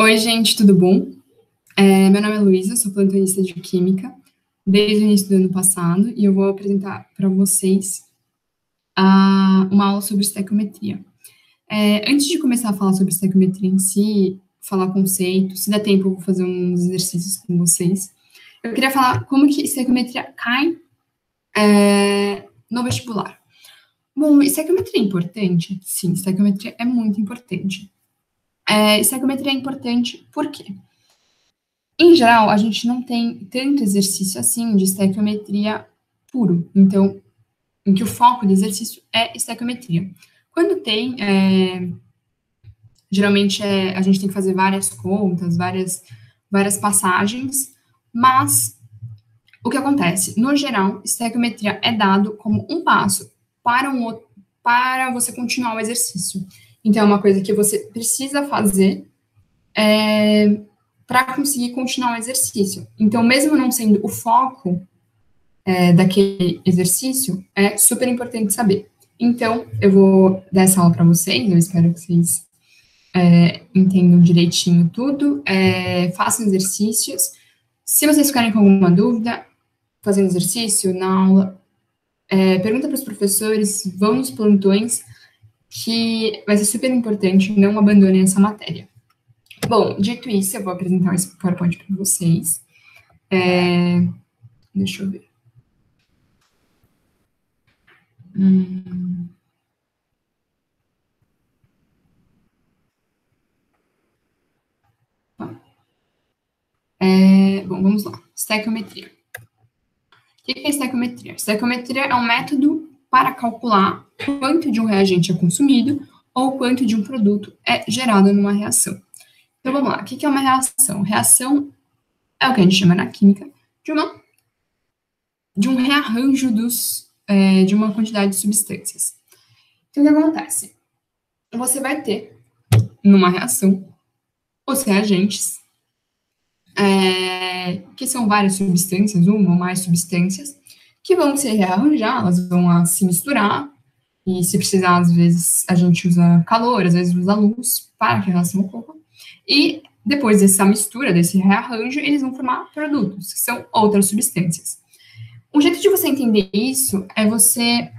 Oi, gente, tudo bom? Meu nome é Luísa, sou plantonista de Química desde o início do ano passado e eu vou apresentar para vocês uma aula sobre estequiometria. Antes de começar a falar sobre estequiometria em si, falar conceitos, se der tempo eu vou fazer uns exercícios com vocês. Eu queria falar como que estequiometria cai no vestibular. Bom, estequiometria é importante? Sim, estequiometria é muito importante. Estequiometria é importante por quê? Em geral, a gente não tem tanto exercício assim de estequiometria puro. Então, em que o foco do exercício é estequiometria. Quando tem, geralmente a gente tem que fazer várias contas, várias passagens, mas o que acontece? No geral, estequiometria é dado como um passo para para você continuar o exercício. Então, é uma coisa que você precisa fazer para conseguir continuar o exercício. Então, mesmo não sendo o foco daquele exercício, é super importante saber. Então, eu vou dar essa aula para vocês, eu espero que vocês entendam direitinho tudo, façam exercícios. Se vocês ficarem com alguma dúvida, fazendo exercício, na aula, pergunta para os professores, vão nos plantões, que vai ser super importante, não abandonem essa matéria. Bom, dito isso, eu vou apresentar esse PowerPoint para vocês. Deixa eu ver. Bom, vamos lá. Estequiometria. O que é estequiometria? Estequiometria é um método para calcular quanto de um reagente é consumido ou quanto de um produto é gerado numa reação. Então, vamos lá. O que é uma reação? Reação é o que a gente chama na química de um rearranjo de uma quantidade de substâncias. Então, o que acontece? Você vai ter, numa reação, os reagentes, que são várias substâncias, uma ou mais substâncias, que vão se rearranjar, elas vão se misturar, e se precisar, às vezes, a gente usa calor, às vezes usa luz, para que a reação ocorra. E depois dessa mistura, desse rearranjo, eles vão formar produtos, que são outras substâncias. Um jeito de você entender isso é você,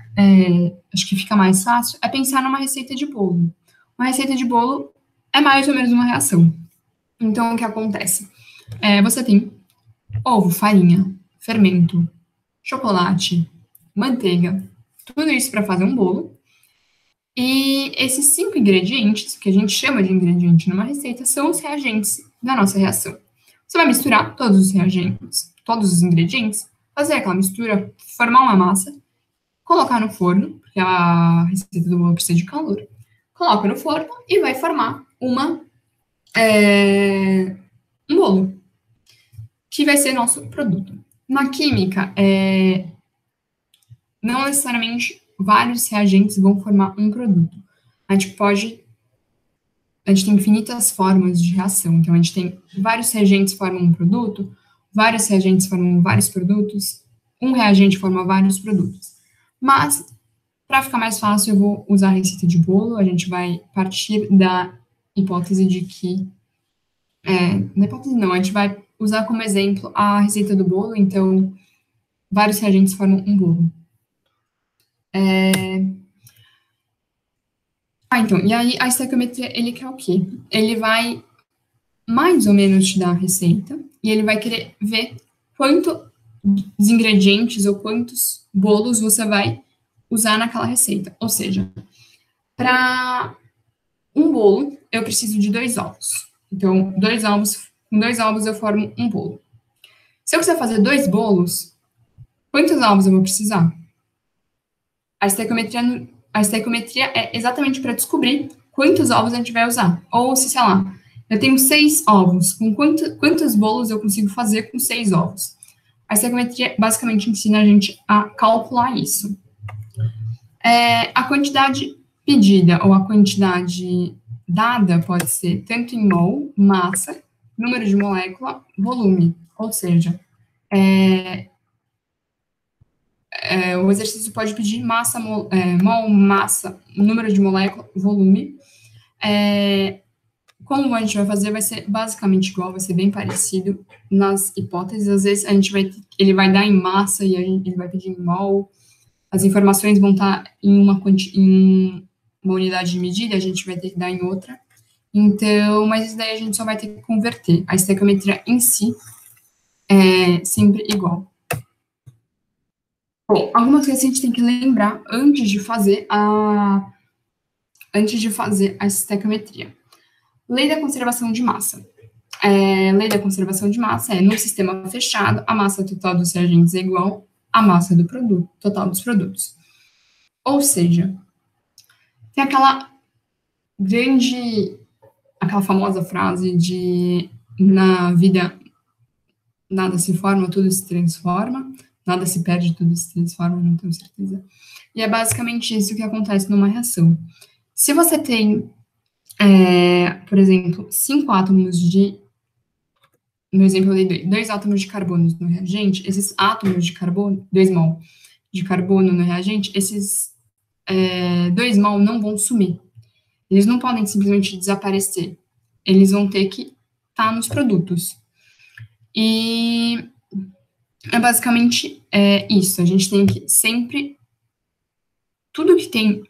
acho que fica mais fácil, é pensar numa receita de bolo. Uma receita de bolo é mais ou menos uma reação. Então, o que acontece? Você tem ovo, farinha, fermento, chocolate, manteiga, tudo isso para fazer um bolo. E esses 5 ingredientes, que a gente chama de ingrediente numa receita, são os reagentes da nossa reação. Você vai misturar todos os reagentes, todos os ingredientes, fazer aquela mistura, formar uma massa, colocar no forno, porque a receita do bolo precisa de calor, coloca no forno e vai formar um bolo, que vai ser nosso produto. Na química, não necessariamente vários reagentes vão formar um produto. A gente tem infinitas formas de reação. Então, a gente tem vários reagentes formam um produto, vários reagentes formam vários produtos, um reagente forma vários produtos. Mas, para ficar mais fácil, eu vou usar a receita de bolo. A gente vai partir da hipótese de que... na hipótese não, a gente vai usar como exemplo a receita do bolo. Então, vários reagentes formam um bolo. Então, e aí a estequiometria, ele quer o quê? Ele vai mais ou menos te dar a receita e ele vai querer ver quantos ingredientes ou quantos bolos você vai usar naquela receita. Ou seja, para um bolo, eu preciso de 2 ovos. Então, com 2 ovos eu formo um bolo. Se eu quiser fazer 2 bolos, quantos ovos eu vou precisar? A estequiometria é exatamente para descobrir quantos ovos a gente vai usar. Ou se, sei lá, eu tenho 6 ovos, com quantos bolos eu consigo fazer com 6 ovos? A estequiometria basicamente ensina a gente a calcular isso. A quantidade pedida ou a quantidade dada pode ser tanto em mol, massa, número de molécula, volume. Ou seja, o exercício pode pedir massa, mol, massa, número de molécula, volume, Como a gente vai fazer, vai ser basicamente igual, vai ser bem parecido nas hipóteses. Às vezes a gente ele vai dar em massa e ele vai pedir em mol. As informações vão estar em em uma unidade de medida, a gente vai ter que dar em outra. Então, mas isso daí a gente só vai ter que converter. A estequiometria em si é sempre igual. Bom, algumas coisas a gente tem que lembrar antes de fazer a estequiometria. Lei da conservação de massa. Lei da conservação de massa no sistema fechado, a massa total dos reagentes é igual à massa do produto, total dos produtos. Ou seja, tem aquela famosa frase de na vida nada se forma, tudo se transforma, nada se perde, tudo se transforma, não tenho certeza. E é basicamente isso que acontece numa reação. Se você tem, por exemplo, 5 átomos no exemplo eu dei 2 átomos de carbono no reagente, esses átomos de carbono, 2 mol de carbono no reagente, esses 2 mol não vão sumir. Eles não podem simplesmente desaparecer. Eles vão ter que estar nos produtos. E é basicamente isso. A gente tem que sempre... Tudo que tem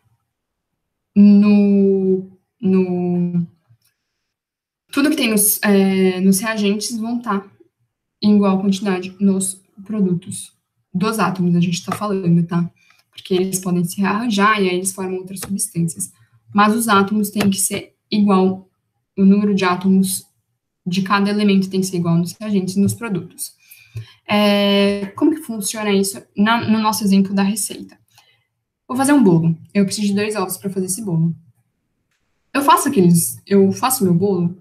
tudo que tem nos reagentes vão estar em igual quantidade nos produtos. Dos átomos a gente está falando, tá? Porque eles podem se rearranjar e aí eles formam outras substâncias. Mas os átomos têm que ser igual, o número de átomos de cada elemento tem que ser igual nos reagentes e nos produtos. Como que funciona isso no nosso exemplo da receita? Vou fazer um bolo. Eu preciso de 2 ovos para fazer esse bolo. Eu faço meu bolo,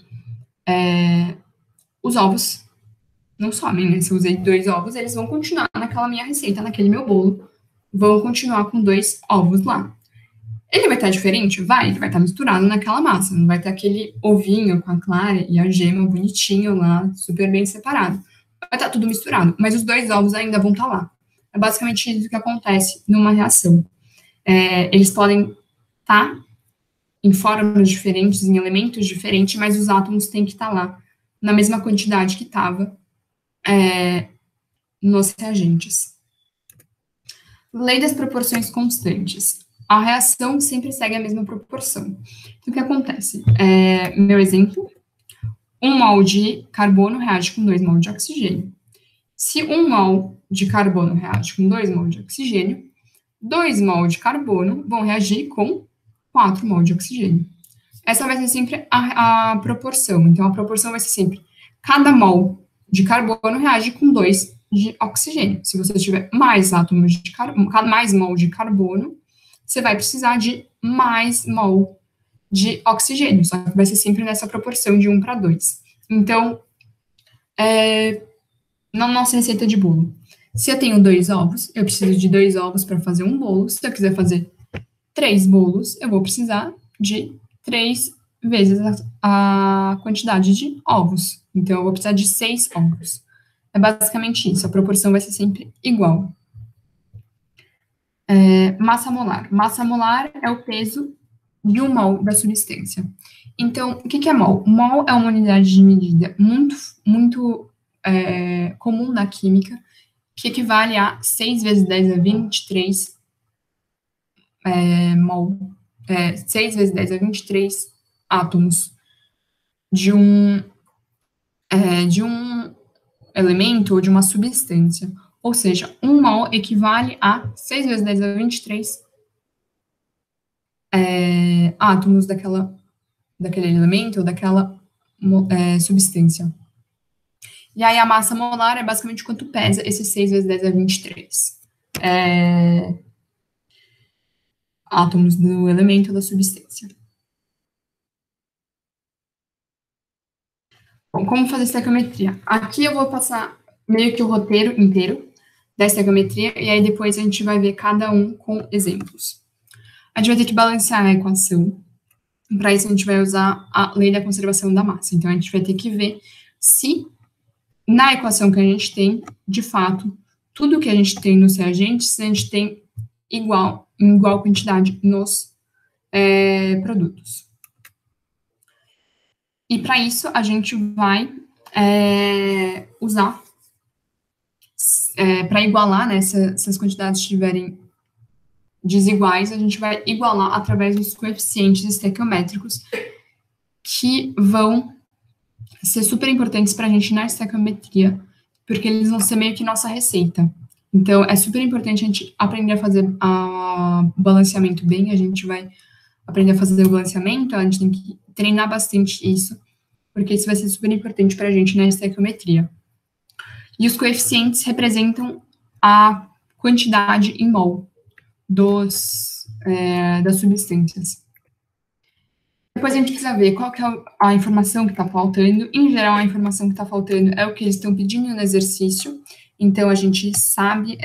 os ovos não somem, né? Se eu usei 2 ovos, eles vão continuar naquela minha receita, naquele meu bolo. Vão continuar com 2 ovos lá. Ele vai estar diferente? Vai, ele vai estar misturado naquela massa. Não vai ter aquele ovinho com a clara e a gema bonitinho lá, super bem separado. Vai estar tudo misturado, mas os 2 ovos ainda vão estar lá. É basicamente isso que acontece numa reação. Eles podem estar em formas diferentes, em elementos diferentes, mas os átomos têm que estar lá na mesma quantidade que estava nos reagentes. Lei das proporções constantes. A reação sempre segue a mesma proporção. Então, o que acontece? Meu exemplo, 1 mol de carbono reage com 2 mol de oxigênio. Se 1 mol de carbono reage com 2 mol de oxigênio, 2 mol de carbono vão reagir com 4 mol de oxigênio. Essa vai ser sempre a proporção. Então, a proporção vai ser sempre cada mol de carbono reage com 2 de oxigênio. Se você tiver mais átomos de carbono, mais mol de carbono, você vai precisar de mais mol de oxigênio, só que vai ser sempre nessa proporção de 1 para 2. Então, na nossa receita de bolo, se eu tenho 2 ovos, eu preciso de 2 ovos para fazer um bolo. Se eu quiser fazer 3 bolos, eu vou precisar de 3 vezes a quantidade de ovos. Então, eu vou precisar de 6 ovos. É basicamente isso, a proporção vai ser sempre igual. Massa molar. Massa molar é o peso de 1 mol da substância. Então, o que é mol? Mol é uma unidade de medida muito comum na química, que equivale a 6 vezes 10 a 23 mol. 6 vezes 10 a 23 átomos de um elemento ou de uma substância. Ou seja, 1 mol equivale a 6 vezes 10 a 23 átomos daquele elemento ou daquela substância. E aí a massa molar é basicamente quanto pesa esses 6 vezes 10 a 23 átomos do elemento ou da substância. Bom, como fazer estequiometria? Aqui eu vou passar meio que o roteiro inteiro da estequiometria, e aí depois a gente vai ver cada um com exemplos. A gente vai ter que balancear a equação. Para isso, a gente vai usar a lei da conservação da massa. Então, a gente vai ter que ver se, na equação que a gente tem, de fato, tudo que a gente tem nos reagentes, a gente tem em igual quantidade nos produtos. E para isso, a gente vai usar, para igualar, né, se as quantidades estiverem desiguais, a gente vai igualar através dos coeficientes estequiométricos, que vão ser super importantes para a gente na estequiometria, porque eles vão ser meio que nossa receita. Então, é super importante a gente aprender a fazer o balanceamento bem, a gente vai aprender a fazer o balanceamento, a gente tem que treinar bastante isso, porque isso vai ser super importante para a gente na estequiometria. E os coeficientes representam a quantidade em mol das substâncias. Depois a gente precisa ver qual que é a informação que está faltando. Em geral, a informação que está faltando é o que eles estão pedindo no exercício. Então, a gente sabe,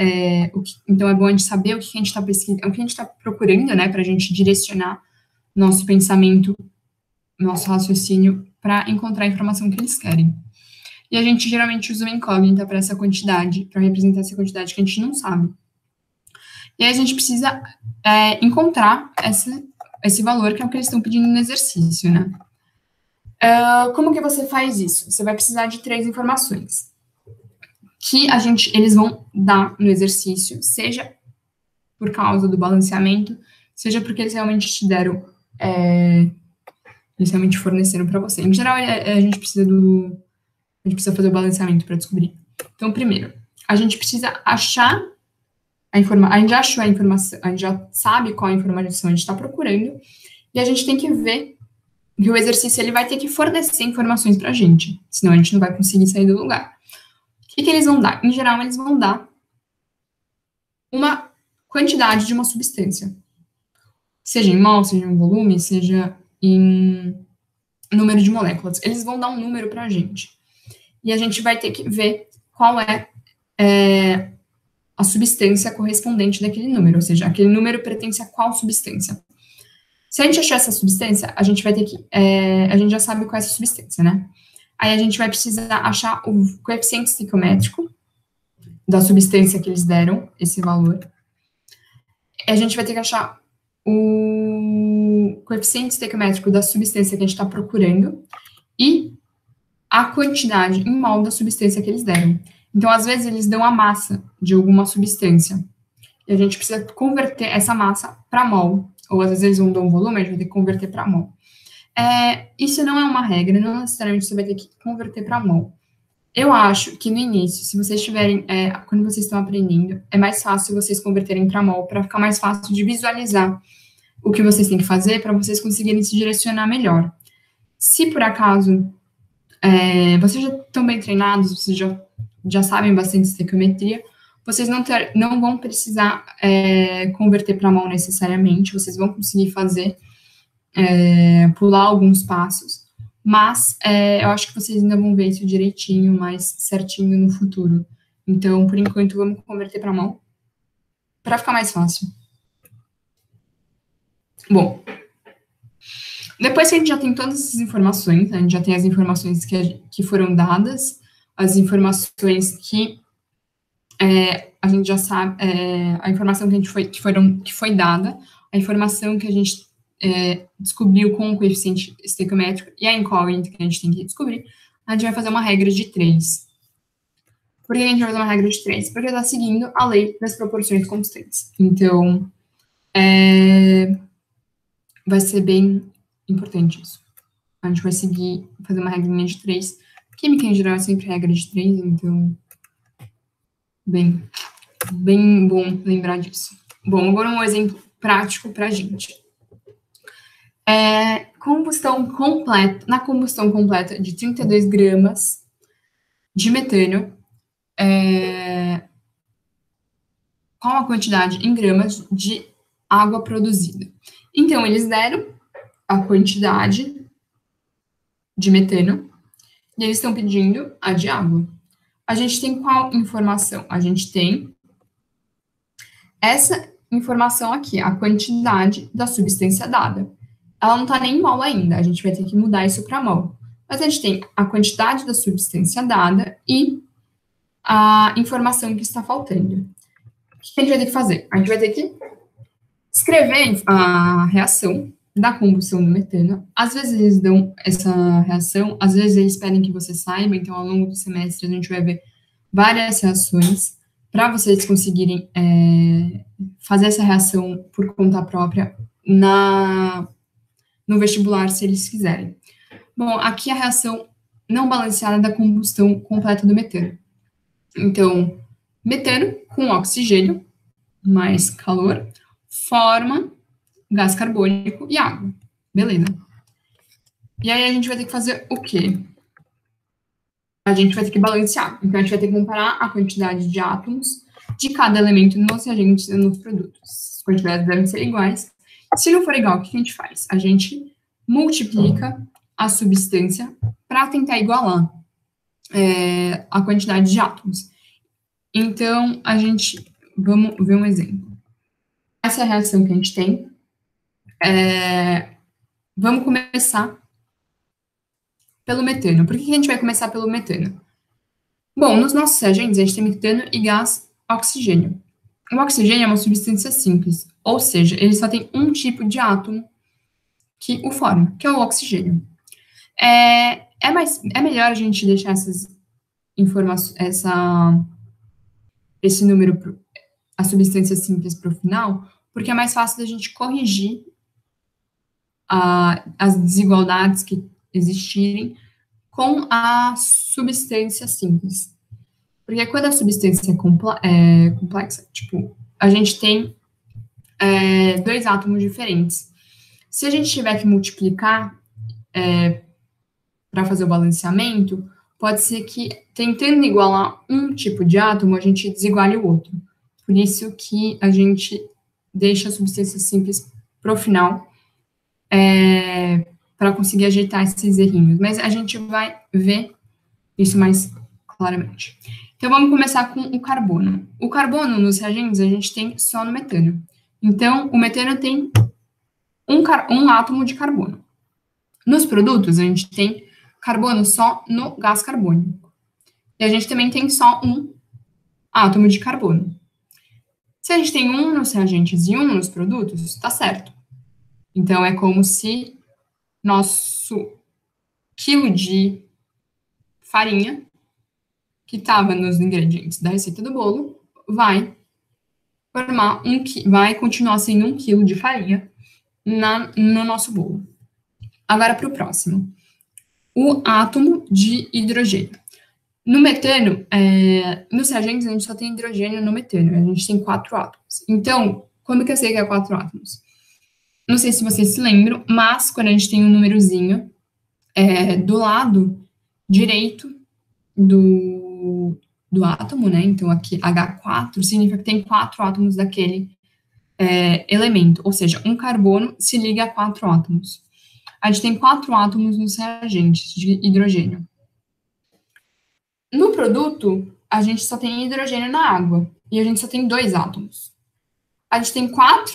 então é bom a gente saber o que a gente está pesquisando, o que a gente está procurando, né, para a gente direcionar nosso pensamento, nosso raciocínio, para encontrar a informação que eles querem. E a gente geralmente usa uma incógnita para essa quantidade, para representar essa quantidade que a gente não sabe. E aí a gente precisa encontrar esse valor, que é o que eles estão pedindo no exercício, né? Como que você faz isso? Você vai precisar de 3 informações que eles vão dar no exercício, seja por causa do balanceamento, seja porque eles realmente te deram, eles realmente forneceram para você. Em geral, a gente precisa fazer o balanceamento para descobrir. Então, primeiro, a gente precisa achar a gente já achou a informação, a gente já sabe qual a informação a gente está procurando, e a gente tem que ver que o exercício ele vai ter que fornecer informações para a gente, senão a gente não vai conseguir sair do lugar. O que eles vão dar? Em geral, eles vão dar uma quantidade de uma substância, seja em mol, seja em volume, seja em número de moléculas. Eles vão dar um número para a gente, e a gente vai ter que ver qual é a substância correspondente daquele número, ou seja, aquele número pertence a qual substância. Se a gente achar essa substância, a gente vai ter que, a gente já sabe qual é essa substância, né? Aí a gente vai precisar achar o coeficiente estequiométrico da substância que eles deram, esse valor. A gente vai ter que achar o coeficiente estequiométrico da substância que a gente está procurando e a quantidade em mol da substância que eles deram. Então, às vezes, eles dão a massa de alguma substância. E a gente precisa converter essa massa para mol. Ou, às vezes, eles vão dar um volume, a gente vai ter que converter para mol. Isso não é uma regra, não necessariamente você vai ter que converter para mol. Eu acho que, no início, se vocês tiverem, quando vocês estão aprendendo, é mais fácil vocês converterem para mol, para ficar mais fácil de visualizar o que vocês têm que fazer, para vocês conseguirem se direcionar melhor. Se, por acaso, vocês já estão bem treinados, vocês já sabem bastante estequiometria, vocês não vão precisar converter para mol necessariamente, vocês vão conseguir fazer, pular alguns passos, mas eu acho que vocês ainda vão ver isso direitinho, mais certinho no futuro. Então, por enquanto, vamos converter para mol, para ficar mais fácil. Bom, depois que a gente já tem todas essas informações, a gente já tem as informações que foram dadas, as informações que a gente já sabe, a informação que foi dada, a informação que a gente descobriu com o coeficiente estequiométrico e a incógnita que a gente tem que descobrir, a gente vai fazer uma regra de 3. Por que a gente vai fazer uma regra de 3? Porque está seguindo a lei das proporções constantes. Então, vai ser bem importante isso. A gente vai fazer uma regrinha de 3. Química, em geral, é sempre regra de 3, então, bem bom lembrar disso. Bom, agora um exemplo prático para a gente. Na combustão completa de 32 gramas de metano, qual a quantidade em gramas de água produzida? Então, eles deram a quantidade de metano e eles estão pedindo a de água. A gente tem qual informação? A gente tem essa informação aqui, a quantidade da substância dada. Ela não está nem em mol ainda, a gente vai ter que mudar isso para mol. Mas a gente tem a quantidade da substância dada e a informação que está faltando. O que a gente vai ter que fazer? A gente vai ter que escrever a reação da combustão do metano. Às vezes eles dão essa reação, às vezes eles pedem que você saiba, então ao longo do semestre a gente vai ver várias reações para vocês conseguirem fazer essa reação por conta própria no vestibular, se eles quiserem. Bom, aqui a reação não balanceada da combustão completa do metano. Então, metano com oxigênio mais calor forma gás carbônico e água. Beleza. E aí a gente vai ter que fazer o quê? A gente vai ter que balancear. Então, a gente vai ter que comparar a quantidade de átomos de cada elemento nos reagentes e nos produtos. As quantidades devem ser iguais. Se não for igual, o que a gente faz? A gente multiplica a substância para tentar igualar a quantidade de átomos. Então, vamos ver um exemplo. Essa é a reação que a gente tem. Vamos começar pelo metano. Por que a gente vai começar pelo metano? Bom, nos nossos reagentes, a gente tem metano e gás oxigênio. O oxigênio é uma substância simples, ou seja, ele só tem um tipo de átomo que o forma, que é o oxigênio. É melhor a gente deixar essas informações, esse número, a substância simples para o final, porque é mais fácil da gente corrigir as desigualdades que existirem com a substância simples. Porque quando a substância é complexa, tipo, a gente tem dois átomos diferentes. Se a gente tiver que multiplicar para fazer o balanceamento, pode ser que, tentando igualar um tipo de átomo, a gente desiguale o outro. Por isso que a gente deixa a substância simples para o final, para conseguir ajeitar esses errinhos. Mas a gente vai ver isso mais claramente. Então, vamos começar com o carbono. O carbono, nos reagentes, a gente tem só no metano. Então, o metano tem um átomo de carbono. Nos produtos, a gente tem carbono só no gás carbônico. E a gente também tem só um átomo de carbono. Se a gente tem um nos reagentes e um nos produtos, tá certo. Então, é como se nosso quilo de farinha, que estava nos ingredientes da receita do bolo, vai continuar sendo 1 quilo de farinha no nosso bolo. Agora, para o próximo. O átomo de hidrogênio. No metano, nos reagentes, a gente só tem hidrogênio no metano. A gente tem 4 átomos. Então, como que eu sei que é 4 átomos? Não sei se vocês se lembram, mas quando a gente tem um númerozinho do lado direito do átomo, né? Então, aqui, H4, significa que tem 4 átomos daquele elemento. Ou seja, um carbono se liga a 4 átomos. A gente tem 4 átomos nos reagentes de hidrogênio. No produto, a gente só tem hidrogênio na água. E a gente só tem 2 átomos. A gente tem 4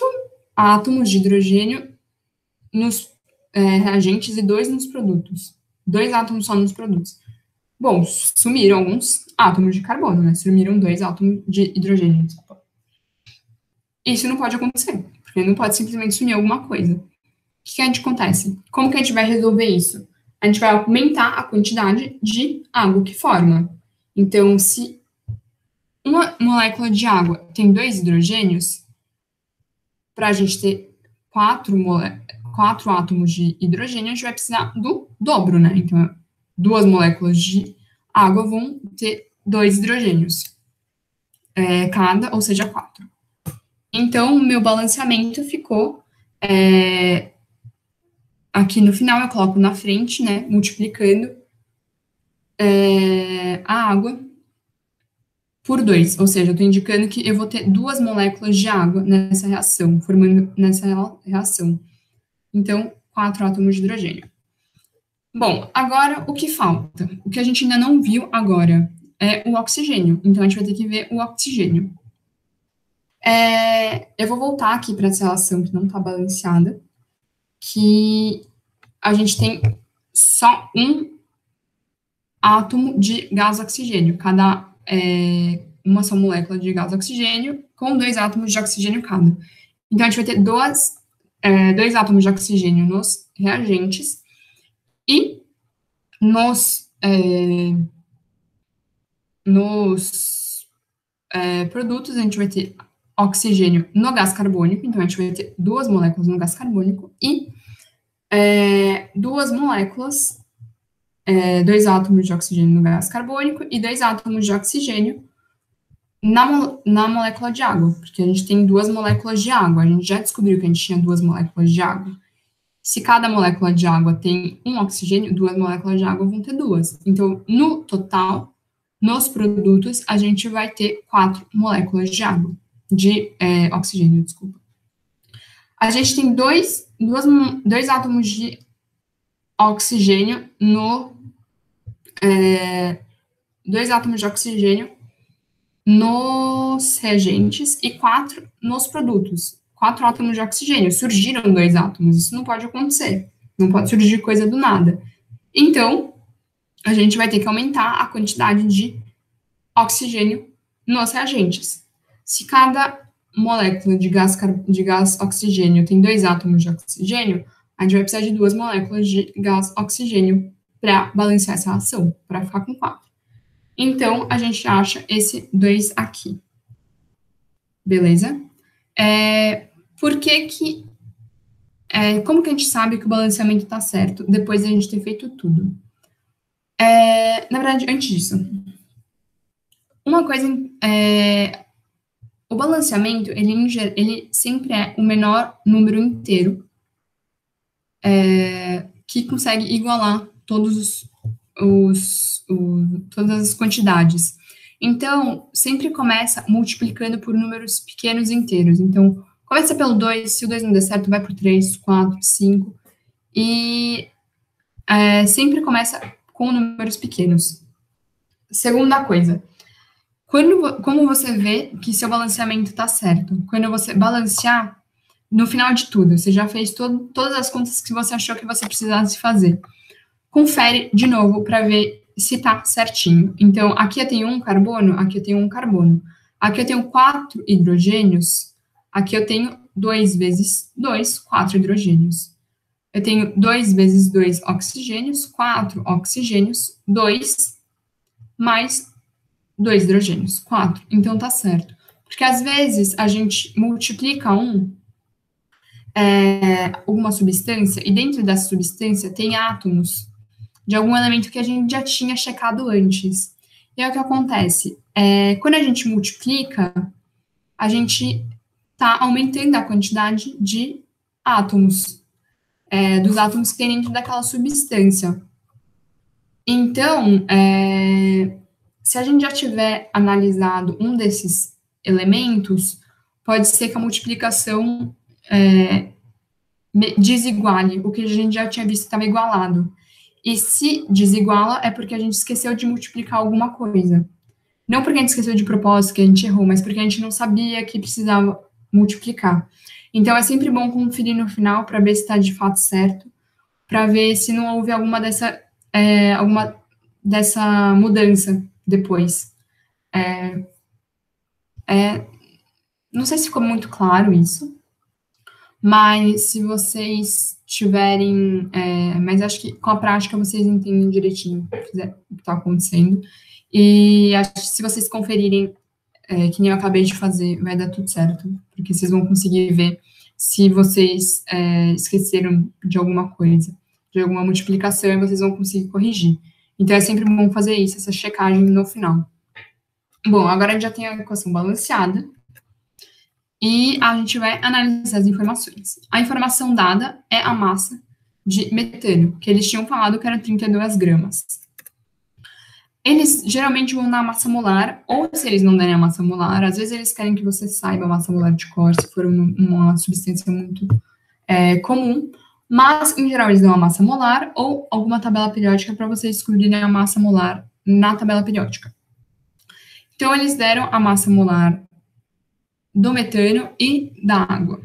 átomos de hidrogênio nos reagentes e 2 nos produtos. 2 átomos só nos produtos. Bom, sumiram alguns átomos de carbono, né? Sumiram 2 átomos de hidrogênio, desculpa. Isso não pode acontecer, porque não pode simplesmente sumir alguma coisa. O que a gente acontece? Como que a gente vai resolver isso? A gente vai aumentar a quantidade de água que forma. Então, se uma molécula de água tem 2 hidrogênios, para a gente ter 4 átomos de hidrogênio, a gente vai precisar do dobro, né? Então, 2 moléculas de água vão ter 2 hidrogênios cada, ou seja, 4. Então, o meu balanceamento ficou aqui no final, eu coloco na frente, né, multiplicando a água por 2, ou seja, eu estou indicando que eu vou ter 2 moléculas de água nessa reação, formando nessa reação. Então, 4 átomos de hidrogênio. Bom, agora o que falta? O que a gente ainda não viu agora é o oxigênio. Então, a gente vai ter que ver o oxigênio. Eu vou voltar aqui para essa relação que não está balanceada, que a gente tem só um átomo de gás oxigênio, uma só molécula de gás oxigênio com 2 átomos de oxigênio cada. Então, a gente vai ter 2 átomos de oxigênio nos reagentes e nos produtos a gente vai ter oxigênio no gás carbônico, então a gente vai ter 2 moléculas no gás carbônico e 2 moléculas, 2 átomos de oxigênio no gás carbônico e 2 átomos de oxigênio na molécula de água, porque a gente tem 2 moléculas de água, a gente já descobriu que a gente tinha 2 moléculas de água. Se cada molécula de água tem um oxigênio, 2 moléculas de água vão ter 2. Então, no total, nos produtos, a gente vai ter 4 moléculas de água, de oxigênio, desculpa. A gente tem dois átomos de oxigênio dois átomos de oxigênio nos reagentes e 4 nos produtos. 4 átomos de oxigênio. Surgiram 2 átomos. Isso não pode acontecer. Não pode surgir coisa do nada. Então, a gente vai ter que aumentar a quantidade de oxigênio nos reagentes. Se cada molécula de gás oxigênio tem 2 átomos de oxigênio, a gente vai precisar de 2 moléculas de gás oxigênio para balancear essa reação, para ficar com 4. Então, a gente acha esse 2 aqui. Beleza? Como que a gente sabe que o balanceamento está certo depois de a gente ter feito tudo? Na verdade, antes disso, uma coisa, o balanceamento, ele sempre é o menor número inteiro que consegue igualar todas as quantidades. Então, sempre começa multiplicando por números pequenos inteiros. Então, começa pelo 2, se o 2 não der certo, vai por 3, 4, 5, e sempre começa com números pequenos. Segunda coisa, como você vê que seu balanceamento está certo? Quando você balancear, no final de tudo, você já fez todas as contas que você achou que você precisasse fazer. Confere de novo para ver se está certinho. Então, aqui eu tenho um carbono, aqui eu tenho um carbono. Aqui eu tenho 4 hidrogênios, aqui eu tenho 2 vezes 2, 4 hidrogênios. Eu tenho 2 vezes 2 oxigênios, 4 oxigênios, 2 mais 2 hidrogênios, 4. Então, tá certo. Porque, às vezes, a gente multiplica alguma substância, e dentro dessa substância tem átomos de algum elemento que a gente já tinha checado antes. E aí, o que acontece? Quando a gente multiplica, a gente está aumentando a quantidade de átomos, dos átomos que tem dentro daquela substância. Então, se a gente já tiver analisado um desses elementos, pode ser que a multiplicação desiguale, o que a gente já tinha visto estava igualado. E se desiguala, é porque a gente esqueceu de multiplicar alguma coisa. Não porque a gente esqueceu de propósito, que a gente errou, mas porque a gente não sabia que precisava multiplicar. Então, é sempre bom conferir no final para ver se está de fato certo, para ver se não houve alguma dessa mudança depois. Não sei se ficou muito claro isso, mas se vocês tiverem, mas acho que com a prática vocês entendem direitinho o que está acontecendo, e acho que se vocês conferirem, que nem eu acabei de fazer, vai dar tudo certo, porque vocês vão conseguir ver se vocês esqueceram de alguma coisa, de alguma multiplicação, e vocês vão conseguir corrigir. Então, é sempre bom fazer isso, essa checagem no final. Bom, agora a gente já tem a equação balanceada, e a gente vai analisar as informações. A informação dada é a massa de metano, que eles tinham falado que era 32 gramas. Eles geralmente vão dar a massa molar, ou se eles não derem a massa molar, às vezes eles querem que você saiba a massa molar de cor, se for uma substância muito comum, mas, em geral, eles dão a massa molar ou alguma tabela periódica para vocês descobrirem a massa molar na tabela periódica. Então, eles deram a massa molar do metano e da água.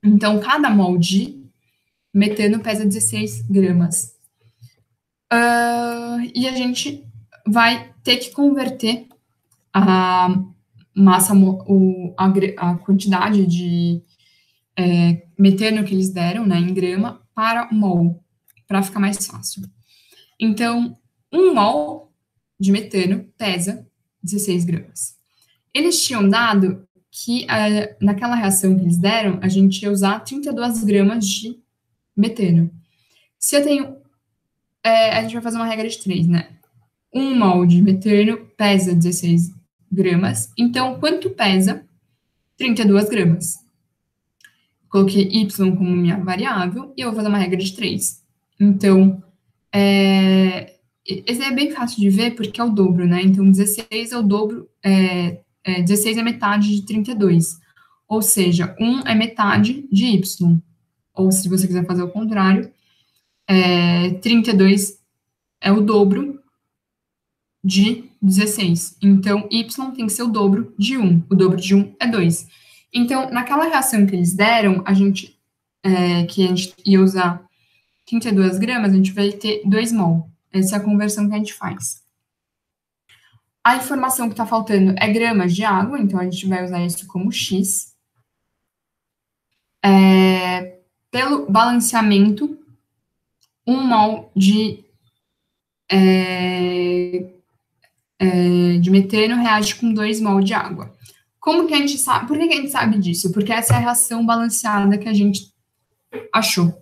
Então, cada mol de metano pesa 16 gramas. E a gente vai ter que converter a massa, a quantidade de metano que eles deram, né, em grama, para mol, para ficar mais fácil. Então, 1 mol de metano pesa 16 gramas. Eles tinham dado que naquela reação que eles deram, a gente ia usar 32 gramas de metano. Se eu tenho... a gente vai fazer uma regra de 3, né? 1 mol de metano pesa 16 gramas. Então, quanto pesa 32 gramas? Coloquei y como minha variável e eu vou fazer uma regra de 3. Então, esse é bem fácil de ver porque é o dobro, né? Então, 16 é o dobro, 16 é metade de 32. Ou seja, 1 é metade de y. Ou, se você quiser fazer o contrário, 32 é o dobro de 16. Então, y tem que ser o dobro de 1. O dobro de 1 é 2. Então, naquela reação que eles deram, que a gente ia usar 32 gramas, a gente vai ter 2 mol. Essa é a conversão que a gente faz. A informação que está faltando é gramas de água, então a gente vai usar isso como x. Pelo balanceamento, 1 mol de metano reage com 2 mol de água. Como que a gente sabe? Por que a gente sabe disso? Porque essa é a reação balanceada que a gente achou.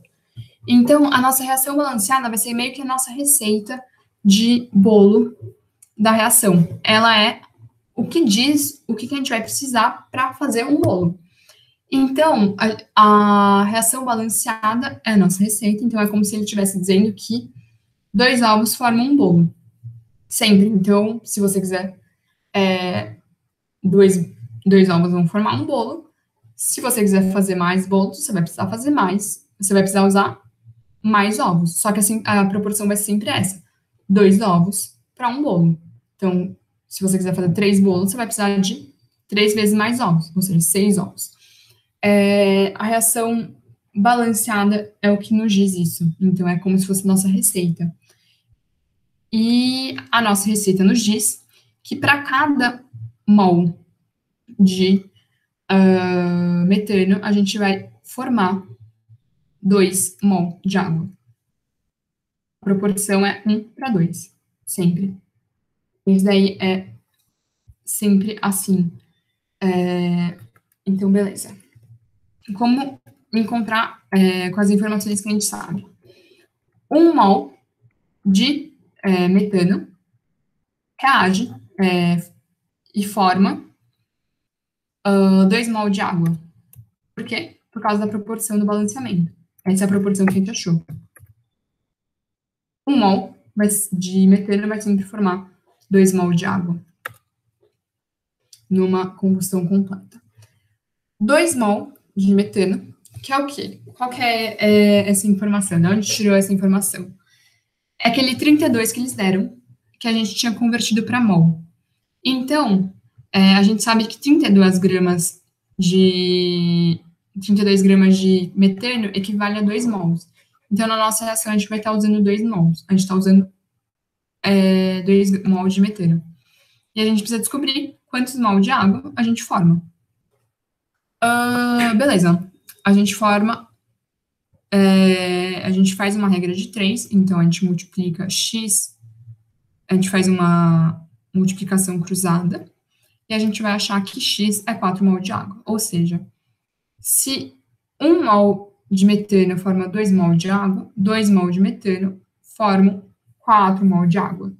Então, a nossa reação balanceada vai ser meio que a nossa receita de bolo da reação. Ela é o que diz o que a gente vai precisar para fazer um bolo. Então, a reação balanceada é a nossa receita. Então, é como se ele estivesse dizendo que 2 ovos formam um bolo. Sempre. Então, se você quiser, 2 ovos vão formar um bolo. Se você quiser fazer mais bolos, você vai precisar fazer mais. Você vai precisar usar mais ovos. Só que assim, a proporção vai ser sempre essa. 2 ovos para um bolo. Então, se você quiser fazer 3 bolos, você vai precisar de 3 vezes mais ovos, ou seja, 6 ovos. A reação balanceada é o que nos diz isso. Então, é como se fosse nossa receita. E a nossa receita nos diz que para cada mol de metano, a gente vai formar 2 mol de água. A proporção é 1 para 2, sempre. Isso daí é sempre assim. Então, beleza. Como encontrar com as informações que a gente sabe? 1 mol de metano reage e forma 2 mol de água. Por quê? Por causa da proporção do balanceamento. Essa é a proporção que a gente achou. 1 mol de metano vai sempre formar 2 mol de água numa combustão completa. 2 mol de metano, que é o quê? Qual que é essa informação? De onde tirou essa informação? É aquele 32 que eles deram, que a gente tinha convertido para mol. Então, a gente sabe que 32 gramas de metano equivale a 2 mols. Então, na nossa reação, a gente vai estar usando 2 mols. A gente está usando 2 mols de metano. E a gente precisa descobrir quantos mols de água a gente forma. Beleza. A gente forma... a gente faz uma regra de 3, então a gente multiplica x, a gente faz uma multiplicação cruzada, e a gente vai achar que x é 4 mol de água. Ou seja, se 1 mol de metano forma 2 mol de água, 2 mol de metano formam 4 mol de água.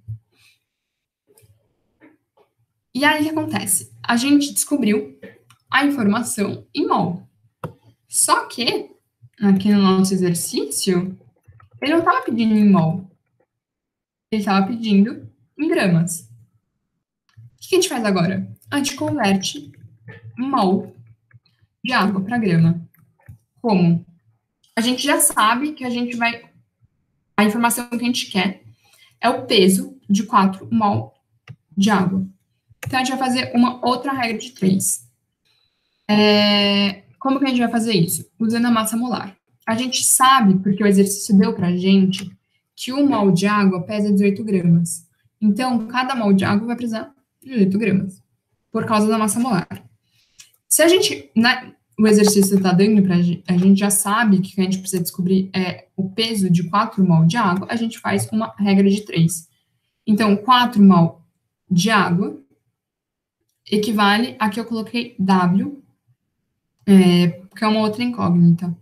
E aí, o que acontece? A gente descobriu a informação em mol. Só que, aqui no nosso exercício, ele não estava pedindo em mol. Ele estava pedindo em gramas. O que a gente faz agora? A gente converte mol de água para grama. Como? A gente já sabe que a gente vai... A informação que a gente quer é o peso de 4 mol de água. Então, a gente vai fazer uma outra regra de 3. Como que a gente vai fazer isso? Usando a massa molar. A gente sabe, porque o exercício deu pra gente, que 1 mol de água pesa 18 gramas. Então, cada mol de água vai precisar de 18 gramas, por causa da massa molar. Se a gente, o exercício está dando para a gente já sabe que a gente precisa descobrir o peso de 4 mol de água, a gente faz uma regra de 3. Então, 4 mol de água equivale a que eu coloquei W, que é uma outra incógnita.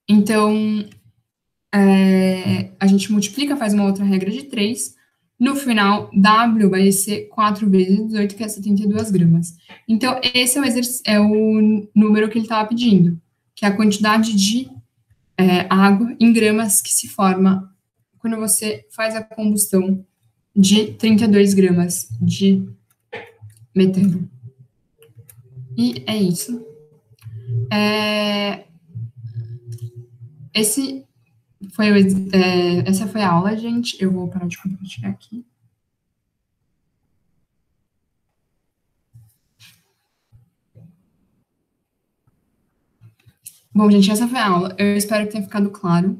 Então, a gente multiplica, faz uma outra regra de 3. No final, W vai ser 4 vezes 18, que é 72 gramas. Então, esse é o número que ele estava pedindo, que é a quantidade de água em gramas que se forma quando você faz a combustão de 32 gramas de metano. E é isso. Essa foi a aula, gente. Eu vou parar de compartilhar aqui. Bom, gente, essa foi a aula. Eu espero que tenha ficado claro.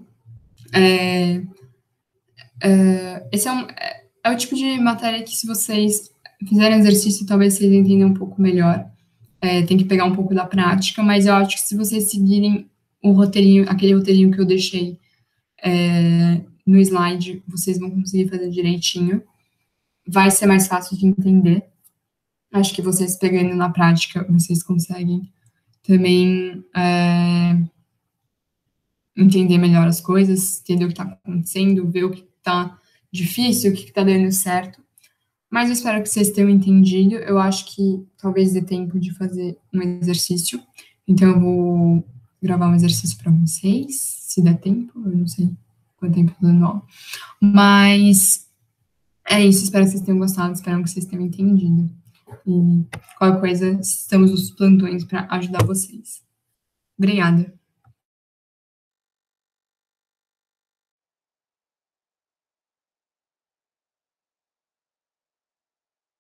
Esse é o tipo de matéria que, se vocês fizerem exercício, talvez vocês entendam um pouco melhor. Tem que pegar um pouco da prática, mas eu acho que se vocês seguirem o roteirinho, aquele roteirinho que eu deixei no slide, vocês vão conseguir fazer direitinho. Vai ser mais fácil de entender. Acho que vocês pegando na prática, vocês conseguem também entender melhor as coisas, entender o que está acontecendo, ver o que está difícil, o que está dando certo. Mas eu espero que vocês tenham entendido. Eu acho que talvez dê tempo de fazer um exercício. Então, eu vou gravar um exercício para vocês, se der tempo. Eu não sei quanto tempo eu dou. Mas é isso. Espero que vocês tenham gostado. Espero que vocês tenham entendido. E qualquer coisa, estamos nos plantões para ajudar vocês. Obrigada.